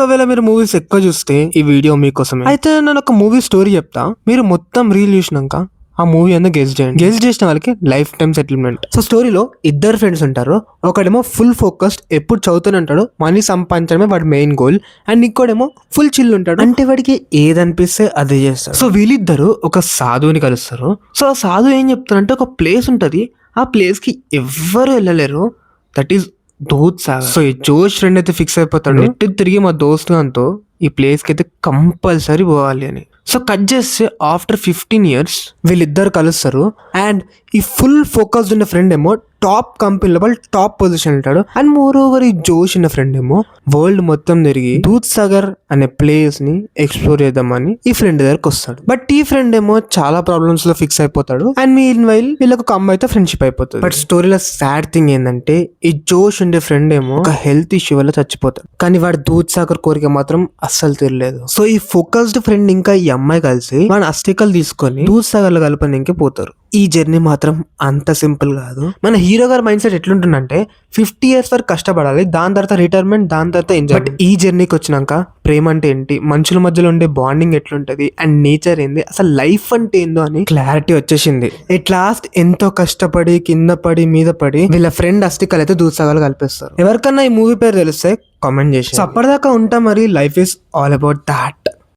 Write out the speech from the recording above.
ఒకవేళ మీరు మూవీస్ ఎక్కువ చూస్తే ఈ వీడియో మీకోసమే. అయితే నేను ఒక మూవీ స్టోరీ చెప్తా, మీరు మొత్తం రీల్ చూసినాక ఆ మూవీ ఎందుకు గెస్ చేయండి. గెస్ చేసిన వాళ్ళకి లైఫ్ టైం సెటిల్మెంట్. సో స్టోరీలో ఇద్దరు ఫ్రెండ్స్ ఉంటారు. ఒకడేమో ఫుల్ ఫోకస్డ్, ఎప్పుడు చదువుతూనే ఉంటాడు, మనీ సంపాదించడమే వాడి మెయిన్ గోల్. అండ్ ఇంకోడేమో ఫుల్ చిల్ ఉంటాడు, అంటే వాడికి ఏదనిపిస్తే అదే చేస్తాడు. సో వీళ్ళిద్దరు ఒక సాధువుని కలుస్తారు. సో ఆ సాధువు ఏం చెప్తారంటే, ఒక ప్లేస్ ఉంటది, ఆ ప్లేస్ కి ఎవ్వరు వెళ్ళలేరు, that is Dudh Sagar. So ఈ జోష్ ఫ్రెండ్ అయితే ఫిక్స్ అయిపోతాడు, నెట్ తిరిగి మా దోస్తు అంతో ఈ ప్లేస్ కి అయితే కంపల్సరీ పోవాలి అని. సో కట్ చేస్తే ఆఫ్టర్ 15 years వీళ్ళిద్దరు కలుస్తారు. అండ్ ఈ ఫుల్ ఫోకస్డ్ ఉన్న ఫ్రెండ్ ఏమో టాప్ కంపెనీలో వాళ్ళు టాప్ పొజిషన్ ఉంటాడు. అండ్ మోర్ ఓవర్ ఈ జోష్ ఉన్న ఫ్రెండ్ ఏమో వరల్డ్ మొత్తం తిరిగి దూద్ సాగర్ అనే ప్లేస్ ని ఎక్స్ప్లోర్ చేద్దామని ఈ ఫ్రెండ్ దగ్గరకు వస్తాడు. బట్ ఈ ఫ్రెండ్ ఏమో చాలా ప్రాబ్లమ్స్ లో ఫిక్స్ అయిపోతాడు. అండ్ మీన్ వైల్ వీళ్ళకి ఒక అమ్మాయితో ఫ్రెండ్షిప్ అయిపోతుంది. బట్ స్టోరీలో సాడ్ థింగ్ ఏంటంటే, ఈ జోష్ ఉండే ఫ్రెండ్ ఏమో ఒక హెల్త్ ఇష్యూ వల్ల చచ్చిపోతాడు. కానీ వాడు దూద్ సాగర్ కోరిక మాత్రం అస్సలు తీరలేదు. సో ఈ ఫోకస్డ్ ఫ్రెండ్ ఇంకా ఈ అమ్మాయి కలిసి మన అస్టికలు తీసుకొని దూద్ సాగర్ లో కలపడానికి పోతారు. ఈ జర్నీ మాత్రం అంత సింపుల్ కాదు. మన హీరో గారి మైండ్ సెట్ ఎట్లుంటుందంటే, 50 years వరకు కష్టపడాలి, దాని తర్వాత రిటైర్మెంట్, దాని తర్వాత ఎంజాయ్. బట్ ఈ జర్నీకి వచ్చినాక ప్రేమ అంటే ఏంటి, మనుషుల మధ్యలో ఉండే బాండింగ్ ఎట్లుంటది, అండ్ నేచర్ ఏంది, అసలు లైఫ్ అంటే ఏందో అని క్లారిటీ వచ్చేసింది. ఎట్ లాస్ట్ ఎంతో కష్టపడి కింద పడి మీద పడి వీళ్ళ ఫ్రెండ్ అస్టికల్ అయితే దూద్ సాగర్ కలిపేస్తారు. ఎవరికన్నా ఈ మూవీ పేరు తెలిస్తే కామెంట్ చేసి. అప్పటిదాకా ఉంటా మరి. Life is all about that.